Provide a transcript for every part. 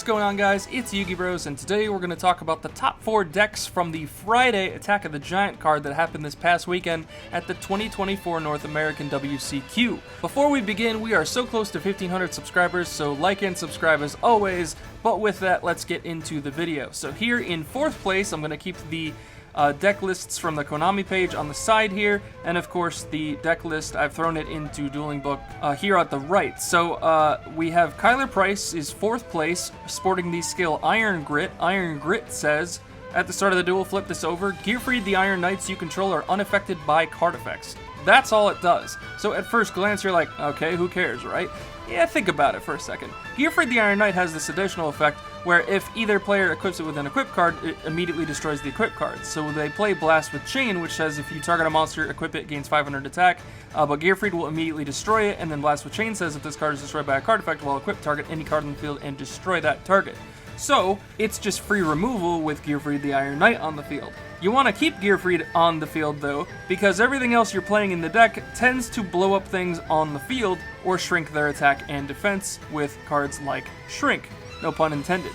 going on, guys? It's Yugi Bros, and today we're going to talk about the top 4 decks from the Friday Attack of the Giant card that happened this past weekend at the 2024 North American WCQ. Before we begin, we are so close to 1,500 subscribers, so like and subscribe as always, but with that, let's get into the video. So here in 4th place, I'm going to keep the deck lists from the Konami page on the side here, and of course the deck list, I've thrown it into Dueling Book here at the right. So we have Kyler Price is 4th place, sporting the skill Iron Grit. Iron Grit says, at the start of the duel, flip this over. Gearfried, the Iron Knights you control are unaffected by card effects. That's all it does. So at first glance you're like, okay, who cares, right? Yeah, think about it for a second. Gearfried the Iron Knight has this additional effect where if either player equips it with an equip card, it immediately destroys the equip card. So they play Blast with Chain, which says if you target a monster, equip it, gains 500 attack, but Gearfried will immediately destroy it, and then Blast with Chain says if this card is destroyed by a card effect, while equipped, target any card in the field and destroy that target. So it's just free removal with Gearfried the Iron Knight on the field. You want to keep Gearfried on the field though, because everything else you're playing in the deck tends to blow up things on the field or shrink their attack and defense with cards like Shrink, no pun intended.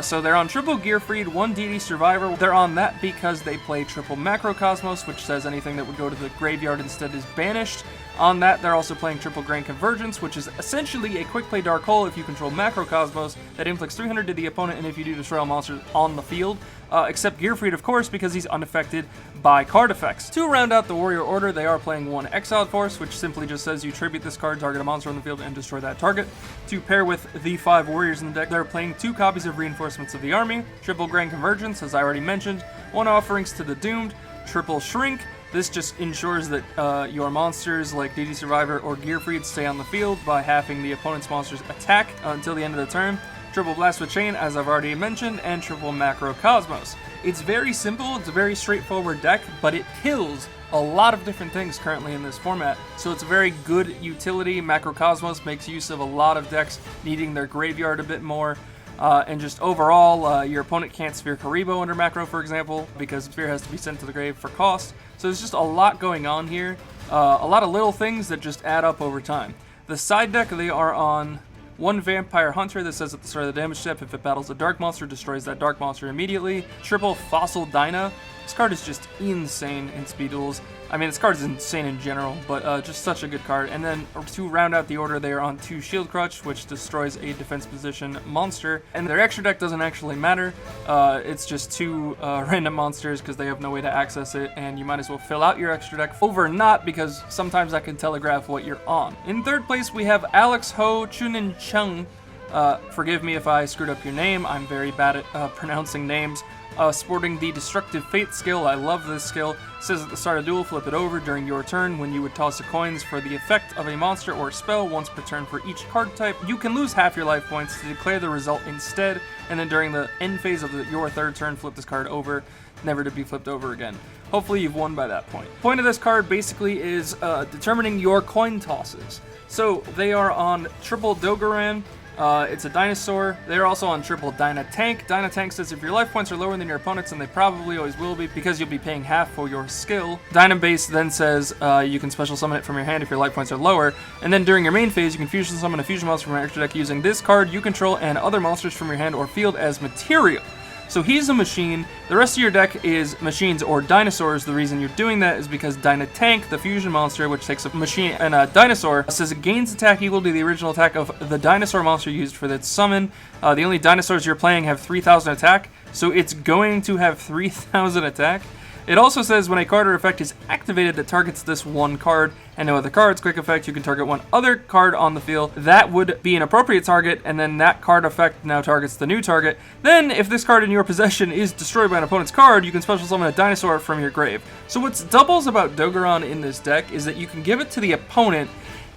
So they're on triple Gearfried, 1 DD Survivor. They're on that because they play triple Macrocosmos, which says anything that would go to the graveyard instead is banished. On that, they're also playing triple Grand Convergence, which is essentially a quick play Dark Hole if you control Macrocosmos that inflicts 300 to the opponent, and if you do, destroy all monsters on the field. Except Gearfried, of course, because he's unaffected by card effects. To round out the Warrior Order, they are playing 1 Exiled Force, which simply just says you tribute this card, target a monster on the field, and destroy that target. To pair with the 5 Warriors in the deck, they're playing 2 copies of Reinforcements of the Army, triple Grand Convergence, as I already mentioned, 1 Offerings to the Doomed, triple Shrink. This just ensures that your monsters like DD Survivor or Gearfried stay on the field by halving the opponent's monster's attack until the end of the turn. Triple Blast with Chain, as I've already mentioned, and triple Macrocosmos. It's very simple, it's a very straightforward deck, but it kills a lot of different things currently in this format, so it's a very good utility. Macrocosmos makes use of a lot of decks needing their graveyard a bit more. And just overall, your opponent can't Sphere Karibo under Macro, for example, because Sphere has to be sent to the grave for cost. So there's just a lot going on here, a lot of little things that just add up over time. The side deck, they are on 1 Vampire Hunter that says at the start of the damage step, if it battles a dark monster, destroys that dark monster immediately. Triple Fossil Dyna. This card is just insane in speed duels. I mean, this card is insane in general, but just such a good card. And then to round out the order, they are on 2 Shield Crutch, which destroys a defense position monster. And their extra deck doesn't actually matter. It's just 2 random monsters because they have no way to access it, and you might as well fill out your extra deck over not, because sometimes that can telegraph what you're on. In 3rd place, we have Alex Ho Chunin Chung. Forgive me if I screwed up your name. I'm very bad at pronouncing names. Sporting the Destructive Fate skill. I love this skill. It says at the start of duel, flip it over during your turn when you would toss a coins for the effect of a monster or spell once per turn for each card type. You can lose half your life points to declare the result instead, and then during the end phase of your 3rd turn, flip this card over, never to be flipped over again. Hopefully you've won by that point. The point of this card basically is determining your coin tosses. So they are on triple Dogoran. It's a dinosaur. They're also on triple Dynatank. Dynatank says if your life points are lower than your opponent's, and they probably always will be because you'll be paying half for your skill. Dynabase then says you can special summon it from your hand if your life points are lower, and then during your main phase you can fusion summon a fusion monster from your extra deck using this card you control and other monsters from your hand or field as material. So he's a machine. The rest of your deck is machines or dinosaurs. The reason you're doing that is because Dynatank, the fusion monster, which takes a machine and a dinosaur, says it gains attack equal to the original attack of the dinosaur monster used for that summon. The only dinosaurs you're playing have 3,000 attack, so it's going to have 3,000 attack. It also says when a card or effect is activated that targets this 1 card and no other cards, quick effect, you can target 1 other card on the field. That would be an appropriate target, and then that card effect now targets the new target. Then, if this card in your possession is destroyed by an opponent's card, you can special summon a dinosaur from your grave. So what's doubles about Dogoran in this deck is that you can give it to the opponent,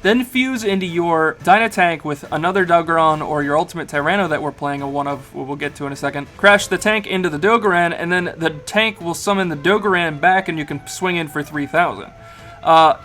then fuse into your Dynatank with another Dogoran or your Ultimate Tyranno that we're playing a one of, we'll get to in a second. Crash the tank into the Dogoran, and then the tank will summon the Dogoran back and you can swing in for 3,000.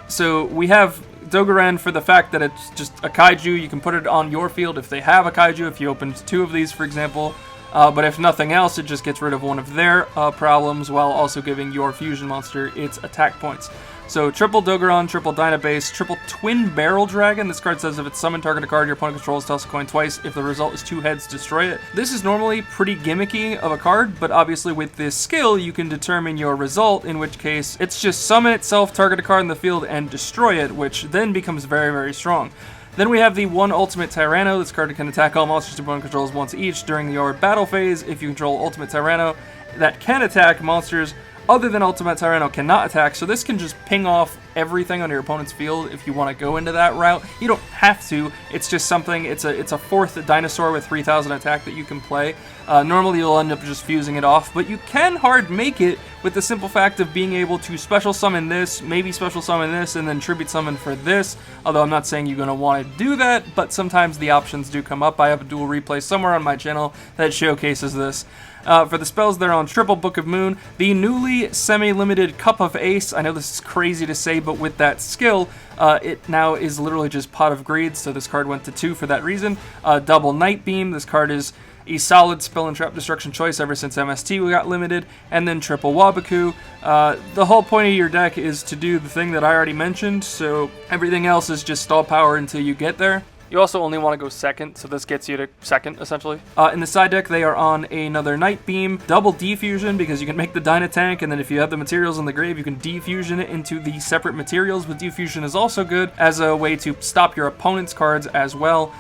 So we have Dogoran for the fact that it's just a kaiju. You can put it on your field if they have a kaiju, if you opened 2 of these, for example. But if nothing else, it just gets rid of one of their problems while also giving your fusion monster its attack points. So triple Dogoron, triple Dynabase, triple Twin Barrel Dragon. This card says if it's summoned, target a card your opponent controls, toss a coin twice. If the result is 2 heads, destroy it. This is normally pretty gimmicky of a card, but obviously with this skill, you can determine your result, in which case it's just summon itself, target a card in the field, and destroy it, which then becomes very, very strong. Then we have the 1 Ultimate Tyranno. This card can attack all monsters your opponent controls once each during your battle phase. If you control Ultimate Tyranno that can attack, monsters other than Ultimate Tyranno cannot attack, so this can just ping off everything on your opponent's field if you want to go into that route. You don't have to, it's just something, it's a 4th dinosaur with 3000 attack that you can play. Normally you'll end up just fusing it off, but you can hard make it with the simple fact of being able to special summon this, maybe special summon this, and then tribute summon for this, although I'm not saying you're going to want to do that, but sometimes the options do come up. I have a dual replay somewhere on my channel that showcases this. For the spells, they're on triple Book of Moon, the newly semi-limited Cup of Ace. I know this is crazy to say, but with that skill, it now is literally just Pot of Greed, so this card went to 2 for that reason. Double Night Beam, this card is a solid spell and trap destruction choice ever since MST we got limited, and then triple Wabaku. The whole point of your deck is to do the thing that I already mentioned, so everything else is just stall power until you get there. You also only want to go second, so this gets you to second, essentially. In the side deck, they are on another Night Beam, double Defusion, because you can make the Dyna Tank, and then if you have the materials in the grave, you can defusion it into the separate materials, but Defusion is also good as a way to stop your opponent's cards as well,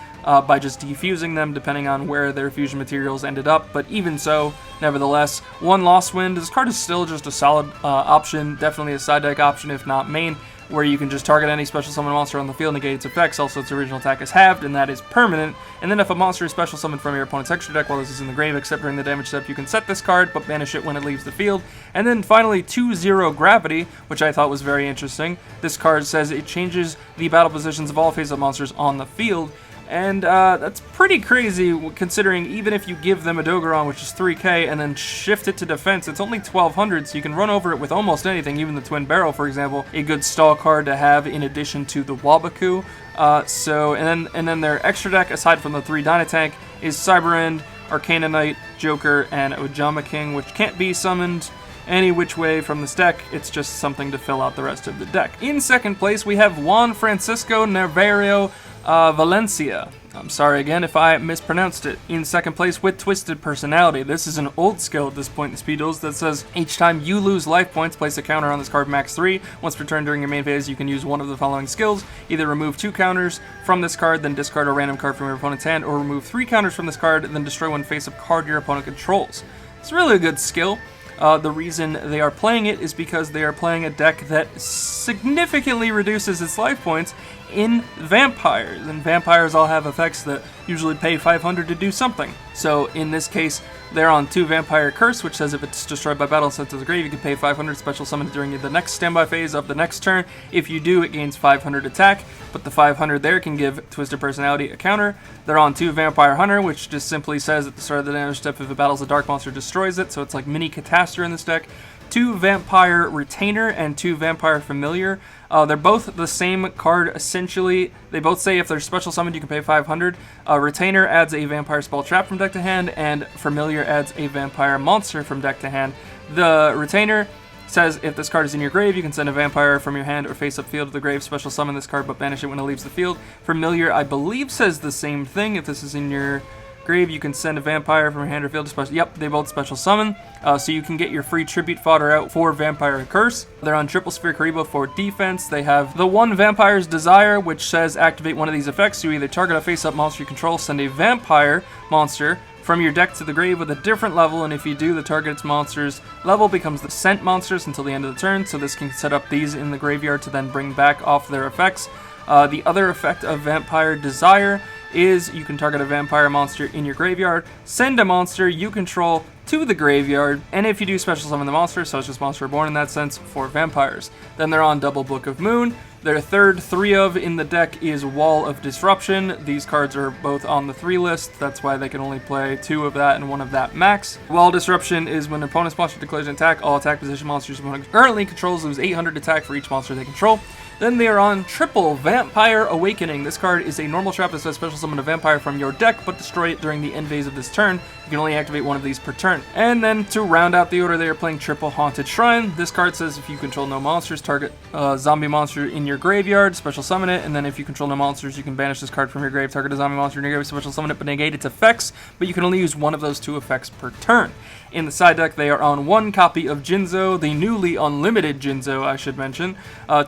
by just defusing them, depending on where their fusion materials ended up. But even so, nevertheless, 1 Lost Wind. This card is still just a solid option, definitely a side deck option, if not main, where you can just target any special summon monster on the field, negate its effects. Also, its original attack is halved, and that is permanent. And then if a monster is special summoned from your opponent's extra deck while this is in the grave, except during the damage step, you can set this card, but banish it when it leaves the field. And then finally, 2-0 Gravity, which I thought was very interesting. This card says it changes the battle positions of all face-up monsters on the field. And that's pretty crazy, considering even if you give them a Dogoron, which is 3k, and then shift it to defense, it's only 1200, so you can run over it with almost anything, even the Twin Barrel, for example, a good stall card to have in addition to the Wabaku. And then their extra deck, aside from the 3 Dynatank, is Cyber End, Arcana Knight, Joker, and Ojama King, which can't be summoned any which way from this deck. It's just something to fill out the rest of the deck. In second place, we have Juan Francisco Navarro Valencia. I'm sorry again if I mispronounced it. In second place with Twisted Personality. This is an old skill at this point in Speed Duels that says each time you lose life points, place a counter on this card max 3. Once returned during your main phase, you can use one of the following skills. Either remove 2 counters from this card, then discard a random card from your opponent's hand, or remove 3 counters from this card, then destroy one face-up card your opponent controls. It's really a good skill. The reason they are playing it is because they are playing a deck that significantly reduces its life points in vampires, and vampires all have effects that usually pay 500 to do something. So in this case, they're on 2 Vampire Curse, which says if it's destroyed by battle and sent to the grave, you can pay 500 special summon during the next standby phase of the next turn. If you do, it gains 500 attack, but the 500 there can give Twisted Personality a counter. They're on 2 Vampire Hunter, which just simply says at the start of the damage step, if it battles a dark monster, destroys it, so it's like mini Catastor in this deck. 2 Vampire Retainer and 2 Vampire Familiar. They're both the same card, essentially. They both say if they're special summoned, you can pay 500. Retainer adds a Vampire Spell Trap from deck to hand, and Familiar adds a Vampire Monster from deck to hand. The Retainer says if this card is in your grave, you can send a vampire from your hand or face-up field to the grave, special summon this card, but banish it when it leaves the field. Familiar, I believe, says the same thing. If this is in your grave, you can send a vampire from your hand or field to special. Yep, they both special summon, so you can get your free tribute fodder out for Vampire Curse. They're on Triple Sphere Karibo for defense. They have the 1 Vampire's Desire, which says activate one of these effects. You either target a face-up monster you control, send a vampire monster from your deck to the grave with a different level, and if you do, the target's monster's level becomes the sent monsters until the end of the turn, so this can set up these in the graveyard to then bring back off their effects. The other effect of Vampire Desire is you can target a vampire monster in your graveyard, send a monster you control to the graveyard, and if you do, special summon the monster, so it's just Monster Reborn in that sense for vampires. Then they're on Double Book of Moon. Their third 3-of in the deck is Wall of Disruption. These cards are both on the 3 list. That's why they can only play 2 of that and 1 of that max. Wall of Disruption is when an opponent's monster declares an attack, all attack position monsters opponent currently controls lose 800 attack for each monster they control. Then they are on triple Vampire Awakening. This card is a normal trap that says special summon a vampire from your deck, but destroy it during the end phase of this turn. You can only activate 1 of these per turn. And then to round out the order, they are playing triple Haunted Shrine. This card says if you control no monsters, target a zombie monster in your graveyard, special summon it, and then if you control no monsters, you can banish this card from your grave, target a zombie monster in your grave, special summon it, but negate its effects, but you can only use 1 of those 2 effects per turn. In the side deck, they are on 1 copy of Jinzo, the newly unlimited Jinzo, I should mention,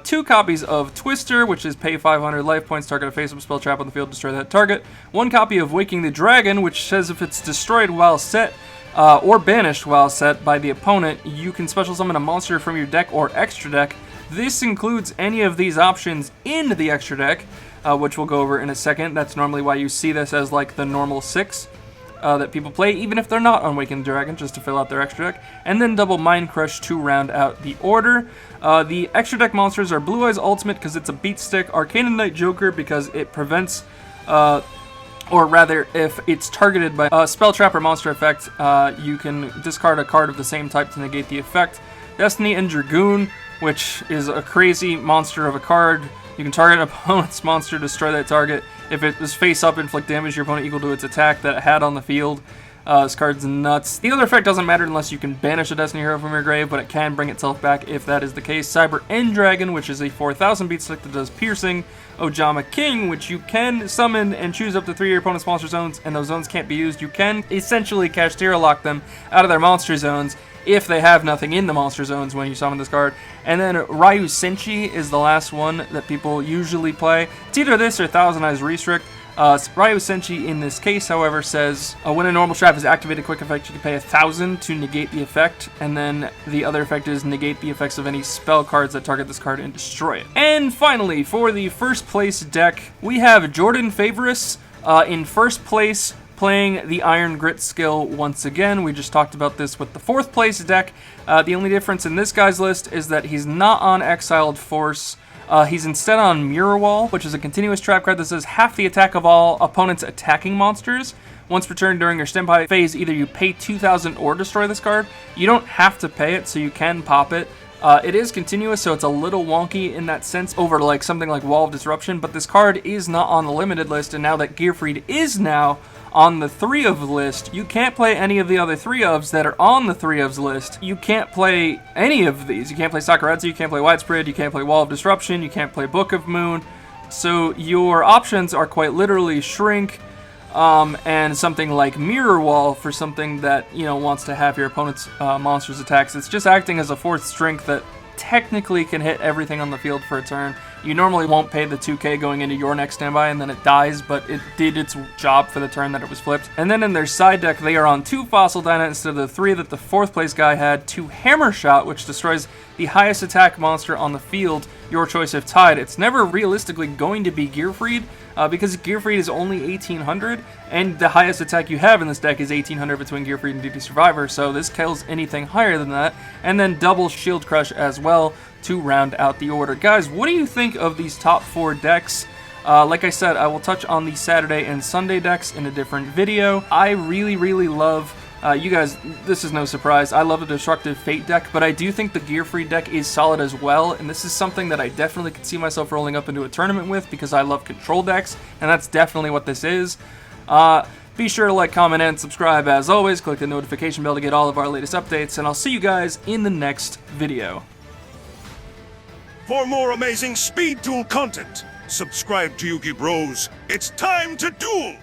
2 copies of Twister, which is pay 500 life points, target a face-up spell trap on the field, destroy that target, 1 copy of Waking the Dragon, which says if it's destroyed while set, or banished while set by the opponent, you can special summon a monster from your deck or extra deck. This includes any of these options in the extra deck, which we'll go over in a second. That's normally why you see this as like the normal 6 that people play, even if they're not on Waking the Dragon, just to fill out their extra deck. And then double Mind Crush to round out the order. The extra deck monsters are Blue Eyes Ultimate because it's a beat stick, Arcana Knight Joker because it prevents, or rather, if it's targeted by a spell trap or monster effect, you can discard a card of the same type to negate the effect. Destiny and Dragoon, which is a crazy monster of a card. You can target an opponent's monster, destroy that target. If it was face up, inflict damage to your opponent equal to its attack that it had on the field. This card's nuts. The other effect doesn't matter unless you can banish a Destiny hero from your grave, but it can bring itself back if that is the case. Cyber End Dragon, which is a 4,000 beat stick that does piercing. Ojama King, which you can summon and choose up to 3 of your opponent's monster zones, and those zones can't be used. You can essentially Kashtira lock them out of their monster zones if they have nothing in the monster zones when you summon this card. And then Ryu Senshi is the last one that people usually play. It's either this or Thousand Eyes Restrict. Ryu Senshi in this case, however, says when a normal trap is activated, quick effect, you can pay 1,000 to negate the effect, and then the other effect is negate the effects of any spell cards that target this card and destroy it. And finally, for the first place deck, we have Jordan Favoris in first place, playing the Iron Grit skill once again. We just talked about this with the 4th place deck. The only difference in this guy's list is that he's not on Exiled Force. He's instead on Mirror Wall, which is a continuous trap card that says half the attack of all opponents attacking monsters. Once per turn during your standby phase, either you pay 2,000 or destroy this card. You don't have to pay it, so you can pop it. It is continuous, so it's a little wonky in that sense over like something like Wall of Disruption, but this card is not on the limited list, and now that Gearfried is now on the 3-of list, you can't play any of the other 3-ofs that are on the 3-ofs list. You can't play any of these. You can't play Sakuretsu, you can't play Widespread, you can't play Wall of Disruption, you can't play Book of Moon. So your options are quite literally Shrink, and something like Mirror Wall for something that, you know, wants to have your opponent's monster's attacks. It's just acting as a 4th strength that technically can hit everything on the field for a turn. You normally won't pay the 2k going into your next standby and then it dies, but it did its job for the turn that it was flipped. And then in their side deck, they are on 2 Fossil Dyna instead of the 3 that the 4th place guy had, 2 Hammer Shot, which destroys the highest attack monster on the field, your choice if tied. It's never realistically going to be Gearfried, because Gearfried is only 1,800, and the highest attack you have in this deck is 1,800 between Gearfried and DP Survivor, so this kills anything higher than that. And then double Shield Crush as well to round out the order. Guys, what do you think of these top 4 decks? Like I said, I will touch on the Saturday and Sunday decks in a different video. I really love, you guys, this is no surprise, I love the Destructive Fate deck, but I do think the Gearfried deck is solid as well, and this is something that I definitely could see myself rolling up into a tournament with because I love control decks, and that's definitely what this is. Be sure to like, comment, and subscribe as always. Click the notification bell to get all of our latest updates, and I'll see you guys in the next video. For more amazing Speed Duel content, subscribe to Yugi Bros. It's time to duel!